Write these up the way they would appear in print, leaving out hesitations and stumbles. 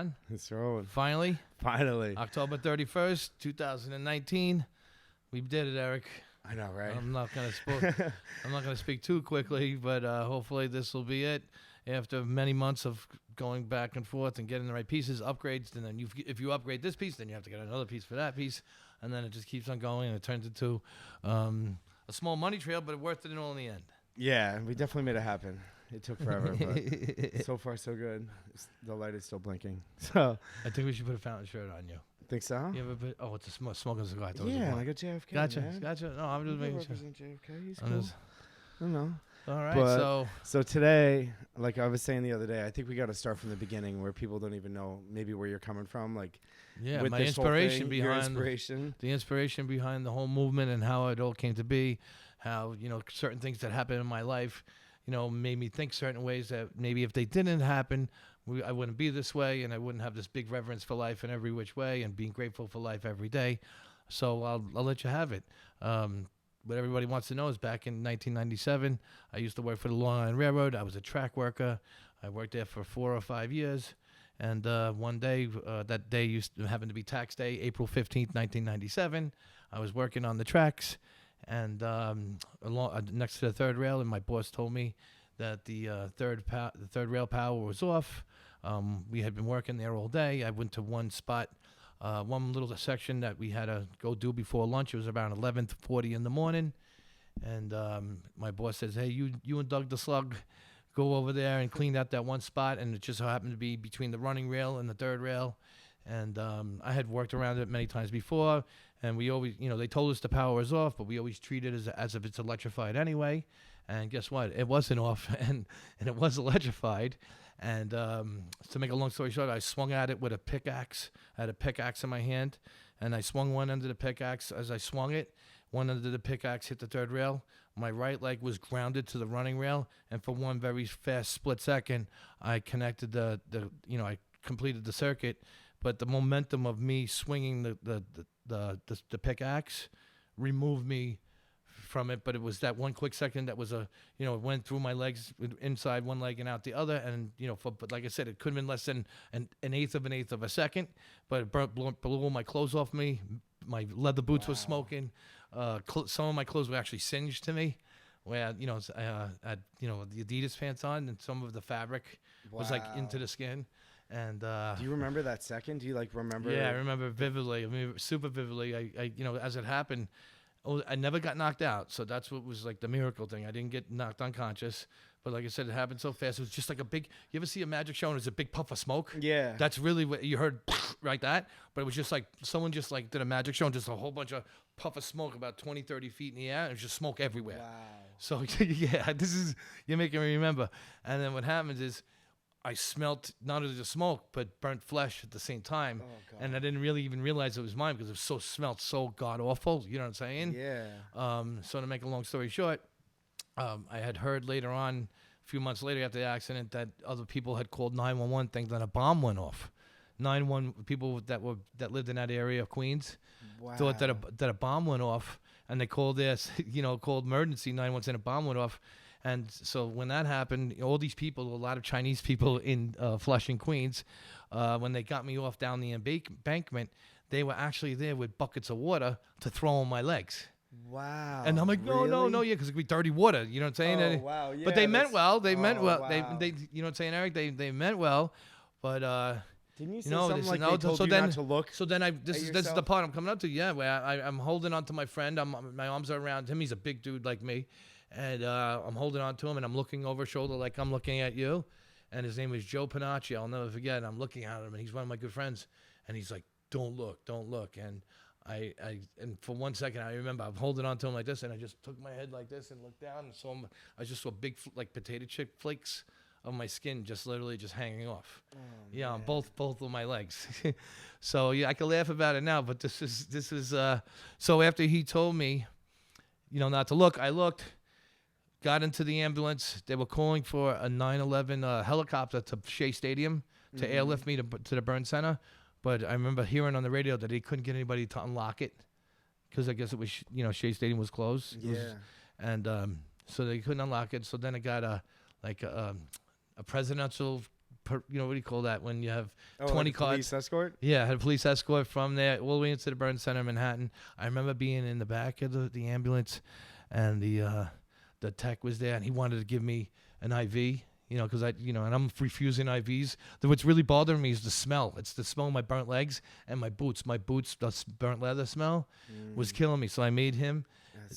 on. It's rolling. Finally. Finally. October 31st, 2019. We did it, Eric. I know, right? I'm not gonna speak too quickly, but hopefully this will be it. After many months of going back and forth and getting the right pieces, upgrades, and then if you upgrade this piece, then you have to get another piece for that piece, and then it just keeps on going, and it turns into a small money trail, but worth it all in the end. Yeah, we definitely made it happen. It took forever, but so far so good. The light is still blinking. So I think we should put a fountain shirt on you. think so? You ever been? Oh, it's a smoking cigar. I thought it was a Yeah, blunt. like a JFK. Gotcha, Man. gotcha. No, I'm just making sure. Represent JFK. He's I'm cool. just- I don't know. all right, But- So today, like I was saying the other day, I think we got to start from the beginning where people don't even know maybe where you're coming from. Like, yeah, with my this whole inspiration thing, your behind inspiration. the inspiration behind the whole movement and how it all came to be, how, certain things that happened in my life, made me think certain ways that maybe if they didn't happen, I wouldn't be this way, and I wouldn't have this big reverence for life in every which way and being grateful for life every day. So I'll let you have it. What everybody wants to know is back in 1997, I used to work for the Long Island Railroad. I was a track worker. I worked there for 4 or 5 years. And one day, that day happened to be tax day, April 15th, 1997. I was working on the tracks and next to the third rail, and my boss told me that the third rail power was off. We had been working there all day. I went to one spot, one little section that we had to go do before lunch. It was around 11:40 in the morning. And my boss says, hey, you and Doug the Slug, go over there and clean out that one spot. And it just so happened to be between the running rail and the third rail. And I had worked around it many times before. And we always, they told us the power was off, but we always treat it as if it's electrified anyway. And guess what? It wasn't off, and it was electrified. And to make a long story short, I swung at it with a pickaxe. I had a pickaxe in my hand, and I swung one end of the pickaxe. As I swung it, one end of the pickaxe hit the third rail. My right leg was grounded to the running rail, and for one very fast split second, I connected I completed the circuit. But the momentum of me swinging the pickaxe removed me from it. But it was that one quick second that was it went through my legs, inside one leg and out the other. And, but like I said, it couldn't have been less than an eighth of a second. But it blew all my clothes off me. My leather boots were smoking. Some of my clothes were actually singed to me. Where I had the Adidas pants on, and some of the fabric was like into the skin. And do you remember that second? Do you remember? Yeah, I remember vividly. I mean, super vividly. I as it happened, I never got knocked out. So that's what was like the miracle thing. I didn't get knocked unconscious. But like I said, it happened so fast. It was just like a big. You ever see a magic show and it's a big puff of smoke? Yeah. That's really what you heard, like that. But it was just like someone just like did a magic show and just a whole bunch of puff of smoke about 20, 30 feet in the air. And it was just smoke everywhere. Wow. So yeah, you're making me remember. And then what happens is, I smelt not only the smoke, but burnt flesh at the same time. Oh, God. And I didn't really even realize it was mine because it smelled so god-awful. You know what I'm saying? Yeah. So to make a long story short, I had heard later on, a few months later after the accident, that other people had called 911 thinking that a bomb went off. 911 people that lived in that area of Queens thought that a bomb went off, and they called called emergency 911 saying a bomb went off. And so when that happened, all these people, a lot of Chinese people in Flushing, Queens, when they got me off down the embankment, they were actually there with buckets of water to throw on my legs. Wow. And I'm like, no, yeah, because it could be dirty water. You know what I'm saying? Oh, wow. Yeah, but they meant well. They meant well. Wow. They, you know what I'm saying, Eric? They meant well. But didn't you say something like they told you not to look? So then this is the part I'm coming up to. Yeah, where I'm holding on to my friend. My arms are around him. He's a big dude like me. And I'm holding on to him, and I'm looking over his shoulder like I'm looking at you. And his name is Joe Panacci. I'll never forget. And I'm looking at him, and he's one of my good friends. And he's like, don't look. And and for 1 second, I remember I'm holding on to him like this, and I just took my head like this and looked down, and saw him. I just saw big like potato chip flakes of my skin just literally just hanging off. Oh, yeah, man. on both of my legs. So yeah, I can laugh about it now, but this is so after he told me, not to look, I looked. Got into the ambulance. They were calling for a 911 helicopter to Shea Stadium to airlift me to the burn center. But I remember hearing on the radio that they couldn't get anybody to unlock it because I guess it was, Shea Stadium was closed. And so they couldn't unlock it. So then it got a presidential you know, what do you call that when you have Oh, 20 like a cars? police escort? Yeah, I had a police escort from there all the way into the burn center in Manhattan. I remember being in the back of the ambulance, and the tech was there, and he wanted to give me an IV. You know, because and I'm refusing IVs. What's really bothering me is the smell. It's the smell of my burnt legs and my boots. My boots, the burnt leather smell, was killing me. So I made him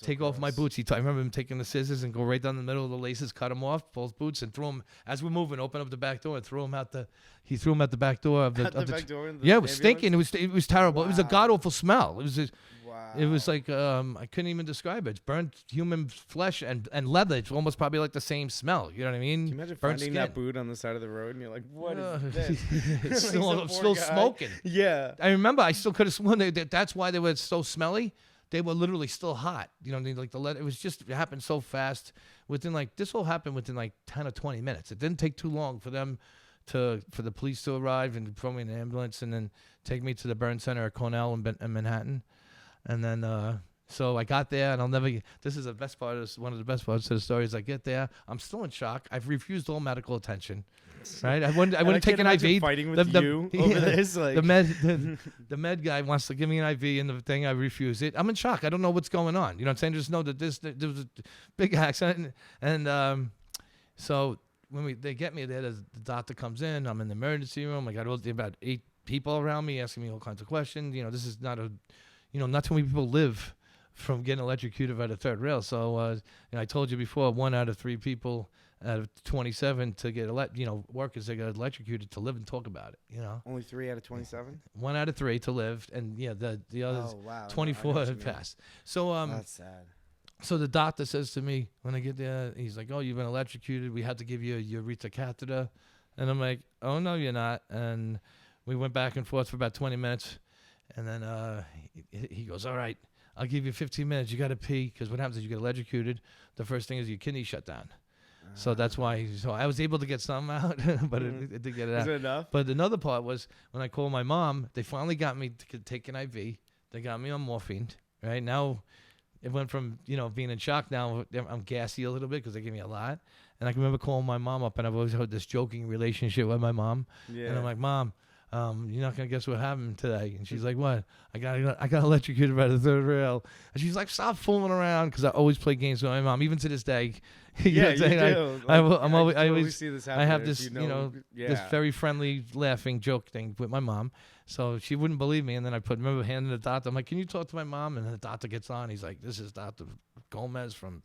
take off my boots. I remember him taking the scissors and go right down the middle of the laces, cut them off, both boots, and throw them as we're moving. Open up the back door and throw them out the. He threw them out the back door of the. At the back door in the yeah, it was ambulance? stinking. It was terrible. It was a Wow. god awful smell. It was. Wow. It was like I couldn't even describe it. It's burnt human flesh and leather. It's almost probably like the same smell. You know what I mean? Can you imagine Burnt finding that skin. boot on the side of the road and you're like, what is this? It's Like still, some I'm poor still guy. smoking. Yeah. I remember I still could have sworn that's why they were so smelly. They were literally still hot. You know, like the leather. It was just, it happened so fast. This all happened within like 10 or 20 minutes. It didn't take too long for the police to arrive and throw me in an ambulance and then take me to the burn center at Cornell in Manhattan. And then, so I got there, and I'll never. This is the best part. One of the best parts of the story is I get there. I'm still in shock. I've refused all medical attention. Right? I wouldn't take an IV. Fighting with you over this, like The med guy wants to give me an IV, and the thing I refuse it. I'm in shock. I don't know what's going on. You know what I'm saying? Just know that there was a big accident, and so when they get me there, the doctor comes in. I'm in the emergency room. I got about 8 people around me asking me all kinds of questions. You know, this is not not too many people live from getting electrocuted by the third rail. So, I told you before, 1 out of 3 people out of 27 to get workers that got electrocuted to live and talk about it. You know, only 3 out of 27. 1 out of 3 to live, and the others, Oh wow. 24 had passed. So, That's sad. so the doctor says to me when I get there, he's like, "Oh, you've been electrocuted. We had to give you a urethra catheter," and I'm like, "Oh no, you're not." And we went back and forth for about 20 minutes, and then he goes, "All right, I'll give you 15 minutes. You got to pee, because what happens is you get electrocuted. The first thing is your kidneys shut down." So that's why. So I was able to get some out, but it didn't get it out. Is it enough? But another part was when I called my mom. They finally got me to take an IV. They got me on morphine. Right now, it went from being in shock. Now I'm gassy a little bit because they gave me a lot. And I can remember calling my mom up, and I've always had this joking relationship with my mom. Yeah. And I'm like, "Mom, you're not gonna guess what happened today." And she's like, "What?" I got electrocuted by the third rail. And she's like, "Stop fooling around," because I always play games with my mom, even to this day. Yeah, what I'm saying? you do. I totally always see this I have happening this if this very friendly laughing joke thing with my mom. So she wouldn't believe me, and then I remember handing the doctor. I'm like, "Can you talk to my mom?" And then the doctor gets on. He's like, "This is Dr. Gomez from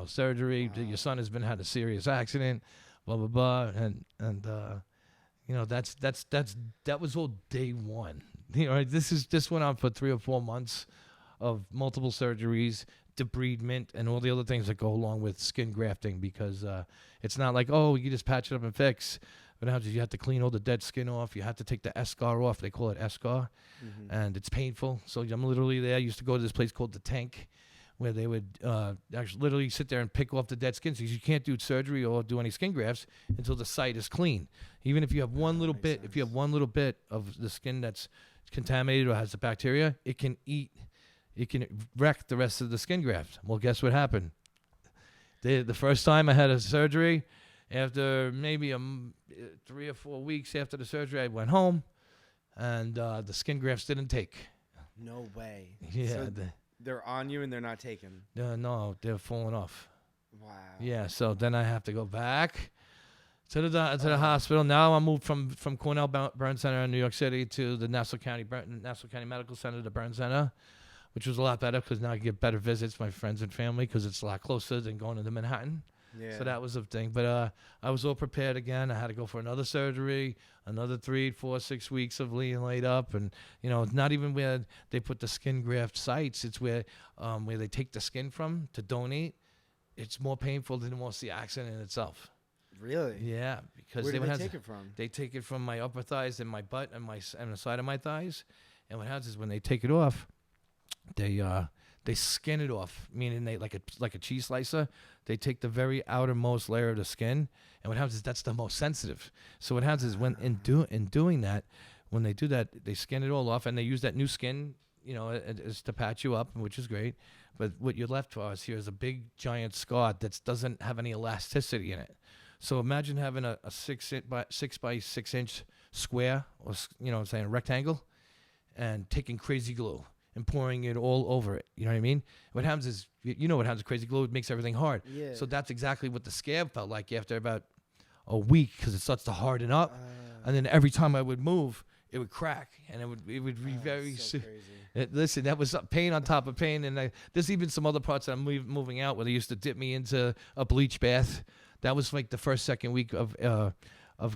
surgery. Your son has had a serious accident, blah blah blah." And that was all day one. This went on for 3 or 4 months of multiple surgeries, debridement, and all the other things that go along with skin grafting, because it's not like, oh, you just patch it up and fix. But now you have to clean all the dead skin off. You have to take the eschar off. They call it eschar, and it's painful. So I'm literally there. I used to go to this place called the Tank, where they would actually literally sit there and pick off the dead skin. So you can't do surgery or do any skin grafts until the site is clean. Even if you have one little bit, if you have one little bit of the skin that's contaminated or has the bacteria, it can wreck the rest of the skin graft. Well, guess what happened? The first time I had a surgery, after maybe 3 or 4 weeks after the surgery, I went home, and the skin grafts didn't take. No way. Yeah. So they're on you and they're not taken. No, they're falling off. Wow. Yeah, so then I have to go back to the hospital. Now I moved from Cornell Burn Center in New York City to the Nassau County Medical Center, the Burn Center, which was a lot better because now I get better visits, my friends and family, because it's a lot closer than going to Manhattan. Yeah. So that was a thing. But I was all prepared again. I had to go for another surgery, another 3, 4, 6 weeks of being laid up. And, it's not even where they put the skin graft sites. It's where they take the skin from to donate. It's more painful than almost the accident in itself. Really? Yeah, because Where do they take it from? They take it from my upper thighs and my butt and the side of my thighs. And what happens is when they take it off, they skin it off, meaning they like a cheese slicer. They take the very outermost layer of the skin, and what happens is that's the most sensitive. So what happens is in doing that, when they do that, they skin it all off, and they use that new skin, is to patch you up, which is great. But what you're left for is a big giant scar that doesn't have any elasticity in it. So imagine having a 6 by 6 inch square, or what I'm saying, rectangle, and taking crazy glue and pouring it all over it. You know what I mean? What happens is, you know what happens with crazy glue? It makes everything hard. Yeah. So that's exactly what the scab felt like after about a week, because it starts to harden up. And then every time I would move, it would crack, and it would be very so crazy. Listen, that was pain on top of pain, and there's even some other parts that I'm moving out where they used to dip me into a bleach bath. That was like the second week of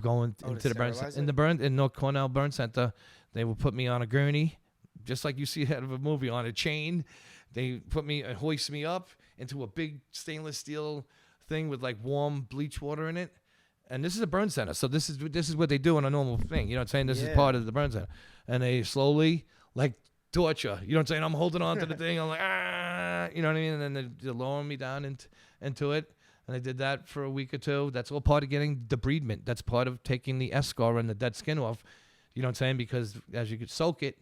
going into the burn in North Cornell Burn Center. They would put me on a gurney, just like you see out of a movie, on a chain. They put me and hoist me up into a big stainless steel thing with like warm bleach water in it. And this is a burn center, so this is what they do on a normal thing. You know what I'm saying? This is part of the burn center, and they slowly, like torture. You know what I'm saying? I'm holding on to the thing. I'm like, you know what I mean? And then they're lowering me down into it. And I did that for a week or two. That's all part of getting debridement. That's part of taking the eschar and the dead skin off. You know what I'm saying? Because as you could soak it,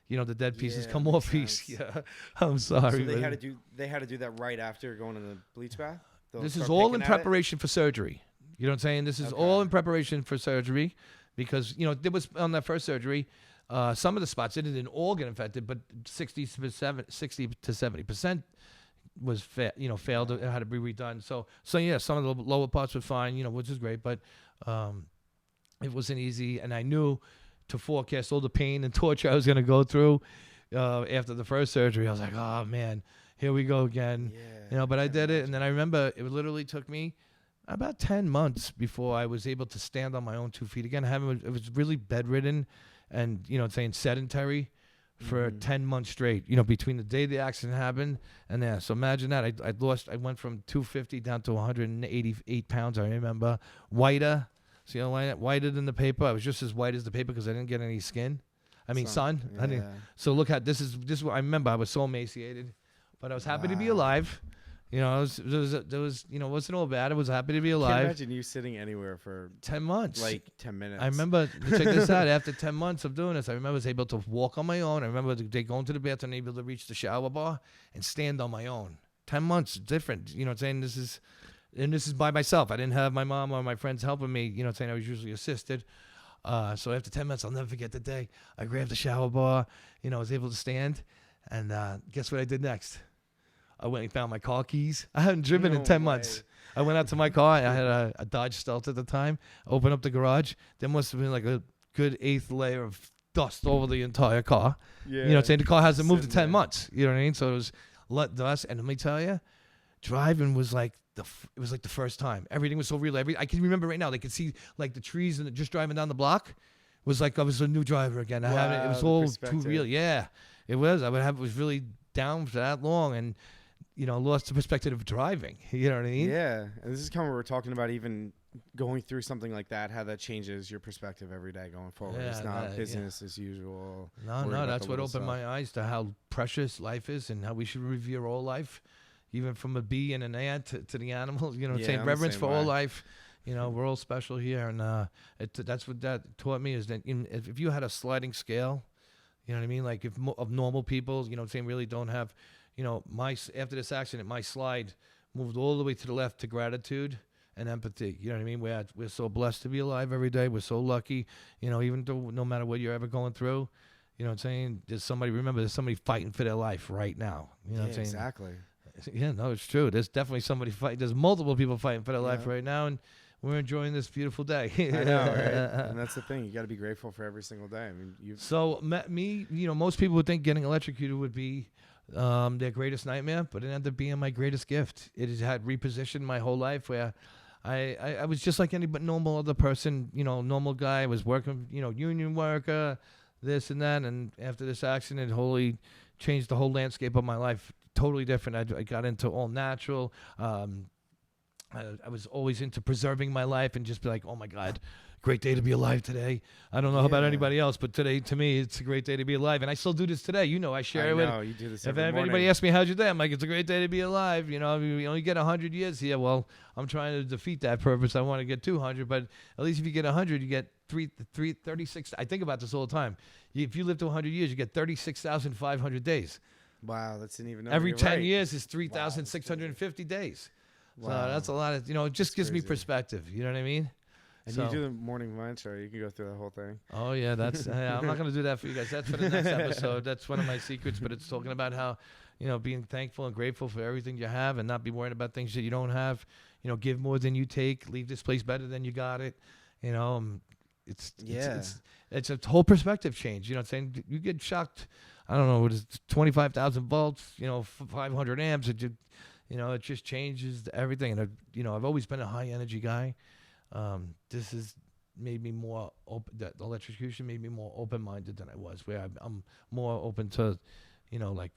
the dead pieces come off. Yeah, I'm sorry. So they had to do that right after going in the bleach bath. This is all in preparation for surgery. You know what I'm saying? This is all in preparation for surgery, because there was, on that first surgery, some of the spots didn't all get infected, but 60 to 70% was failed. It had to be redone. So yeah, some of the lower parts were fine, which is great, but it wasn't easy, and I knew to forecast all the pain and torture I was going to go through after the first surgery. I was like, oh man, here we go again. Yeah, but I did it, and then I remember it literally took me about 10 months before I was able to stand on my own 2 feet again. It was really bedridden and, sedentary for 10 months straight, between the day the accident happened and there. So imagine that. I went from 250 down to 188 pounds, I remember. Whiter. See how whiter than the paper? I was just as white as the paper because I didn't get any skin. Sun. Yeah. So look at this is what I remember. I was so emaciated, but I was happy to be alive. It wasn't all bad. I was happy to be alive. I can't imagine you sitting anywhere for 10 months. Like 10 minutes. I remember, check this out, after 10 months of doing this, I remember I was able to walk on my own. I remember going to the bathroom, able to reach the shower bar and stand on my own. 10 months, different. You know what I'm saying? This is by myself. I didn't have my mom or my friends helping me. You know what I'm saying? I was usually assisted. So after 10 months, I'll never forget the day. I grabbed the shower bar, I was able to stand. And guess what I did next? I went and found my car keys. I hadn't driven in 10 months. I went out to my car. I had a Dodge Stealth at the time. Opened up the garage. There must have been like a good eighth layer of dust over the entire car. Yeah. You know what I'm saying? The car hasn't moved in 10 months. You know what I mean? So it was dust. And let me tell you, driving was like the first time. Everything was so real. I can remember right now. They could see like the trees and just driving down the block was like I was a new driver again. It was all too real. Yeah, it was. It was really down for that long, and lost the perspective of driving. You know what I mean? Yeah. And this is kind of what we're talking about, even going through something like that, how that changes your perspective every day going forward. Yeah, it's not business as usual. No, that's what opened my eyes to how precious life is and how we should revere all life, even from a bee and an ant to the animals. You know what I'm saying? Reverence for all life. We're all special here. And that's what that taught me, is that if you had a sliding scale, you know what I mean? Like of normal people, you know what I'm saying, really don't have, after this accident, my slide moved all the way to the left to gratitude and empathy. You know what I mean? We're so blessed to be alive every day. We're so lucky, even though no matter what you're ever going through, you know what I'm saying? There's somebody fighting for their life right now. You know what I'm saying? Exactly. Yeah, no, it's true. There's definitely somebody fighting. There's multiple people fighting for their life right now, and we're enjoying this beautiful day. I know, right? And that's the thing. You got to be grateful for every single day. I mean, So me, most people would think getting electrocuted would be their greatest nightmare, but it ended up being my greatest gift. It has had repositioned my whole life, where I was just like any but normal other person, normal guy. I was working, union worker, this and that, and after this accident, it wholly changed the whole landscape of my life. Totally different. I got into all natural. I was always into preserving my life and just be like, oh my God, great day to be alive today. I don't know about anybody else, but today, to me, it's a great day to be alive. And I still do this today. I share it with. You do this if every anybody morning. asks me, how's your day? I'm like, it's a great day to be alive. We only get 100 years here. Well, I'm trying to defeat that purpose. I want to get 200, but at least if you get 100, you get 36. I think about this all the time. If you live to 100 years, you get 36,500 days. Wow, that's an even Every 10 years is 3,650 days. So that's a lot of, it just gives me perspective. You know what I mean? And you do the morning lunch, or you can go through the whole thing. Oh, yeah. That's I'm not going to do that for you guys. That's for the next episode. That's one of my secrets, but it's talking about how, being thankful and grateful for everything you have and not be worried about things that you don't have. Give more than you take. Leave this place better than you got it. It's a whole perspective change. You know what I'm saying? You get shocked. I don't know, it's 25,000 volts, 500 amps. It just changes everything. And, I've always been a high energy guy. This has made me more open. That electrocution made me more open-minded than I was, where I'm more open to, like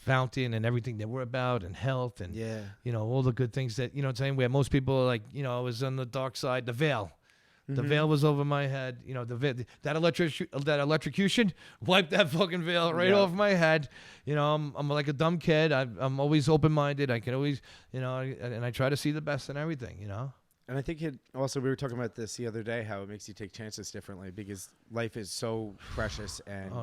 pHountain and everything that we're about, and health, and, all the good things that, what I'm saying, where most people are like, I was on the dark side, the veil. The veil was over my head. That electrocution wiped that fucking veil right off my head. I'm like a dumb kid. I'm always open-minded. I can always, and I try to see the best in everything, And I think also, we were talking about this the other day, how it makes you take chances differently, because life is so precious. And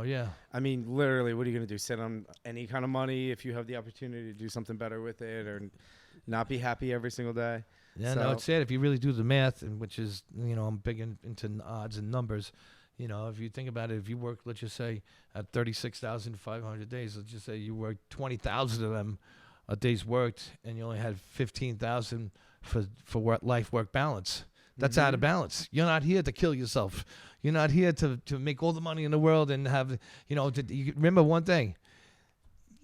I mean, literally, what are you going to do? Sit on any kind of money if you have the opportunity to do something better with it, or not be happy every single day? Yeah, no, it's sad if you really do the math, and which is, I'm big into odds and numbers. If you think about it, if you work, let's just say, at 36,500 days, let's just say you worked 20,000 of them a day's worked, and you only had 15,000 for work balance. That's out of balance. You're not here to kill yourself. You're not here to make all the money in the world and have, you remember one thing.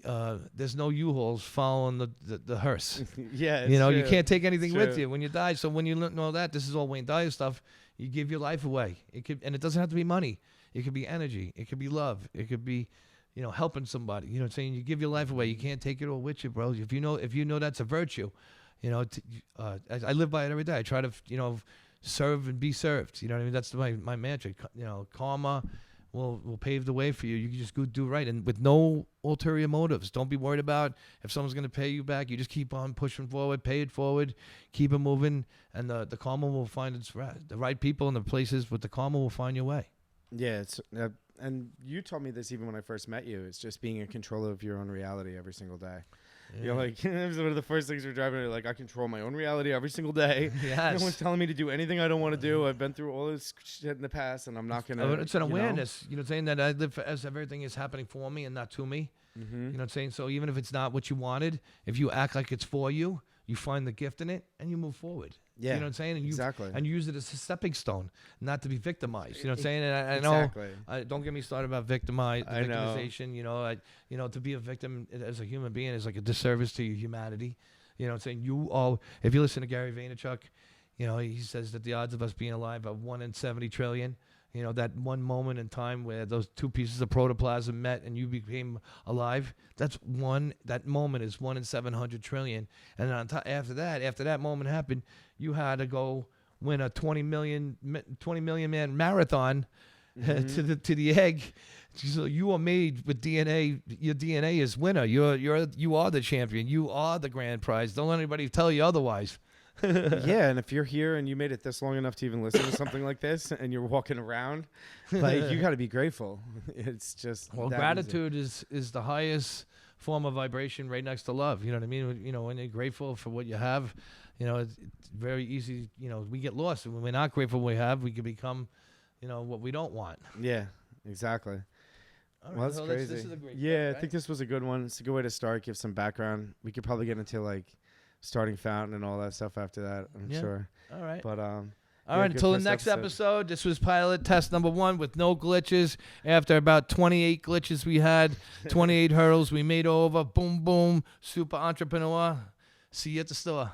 There's no U-Hauls following the hearse. Yeah, you can't take anything with you when you die. So when you know that, this is all Wayne Dyer stuff, you give your life away. And it doesn't have to be money. It could be energy. It could be love. It could be, helping somebody. You know what I'm saying? You give your life away. You can't take it all with you, bro. If you know that's a virtue, I live by it every day. I try to, serve and be served. You know what I mean? That's my mantra. Karma will pave the way for you. You can just go do right, and with no ulterior motives. Don't be worried about if someone's going to pay you back. You just keep on pushing forward, pay it forward, keep it moving, and the karma will find the right people in the places with the karma will find your way. Yeah, it's and you told me this even when I first met you. It's just being in control of your own reality every single day. Yeah. You're like, it was one of the first things we're driving. Like, I control my own reality every single day. Yes. No one's telling me to do anything I don't want to do. I've been through all this shit in the past, and I'm not going to. It's an awareness. Saying that I live as everything is happening for me and not to me. Mm-hmm. You know what I'm saying? So even if it's not what you wanted, if you act like it's for you, you find the gift in it and you move forward. Yeah. You know what I'm saying? And exactly. And use it as a stepping stone, not to be victimized. You know what I'm saying? And I know. Exactly. Don't get me started about victimization. To be a victim as a human being is like a disservice to your humanity. You know what I'm saying? If you listen to Gary Vaynerchuk, he says that the odds of us being alive are 1 in 70 trillion. That one moment in time where those two pieces of protoplasm met and you became alive, that moment is 1 in 700 trillion. And then after that moment happened, you had to go win a 20 million man marathon to the egg. So you are made with DNA. Your DNA is winner. You are the champion. You are the grand prize. Don't let anybody tell you otherwise. Yeah, and if you're here and you made it this long enough to even listen to something like this, and you're walking around, like, you got to be grateful. It's just gratitude is the highest form of vibration, right next to love. You know what I mean? When you're grateful for what you have, it's very easy. We get lost, and when we're not grateful for what we have, we can become, what we don't want. Yeah, exactly. All well, that's so crazy. This is a great yeah, right? I think this was a good one. It's a good way to start. Give some background. We could probably get into like starting pHountain and all that stuff after that, I'm sure. All right. But all right, until the next episode. This was pilot test number 1 with no glitches. After about 28 glitches we had, 28 hurdles we made over. Boom, boom. Super entrepreneur. See you at the store.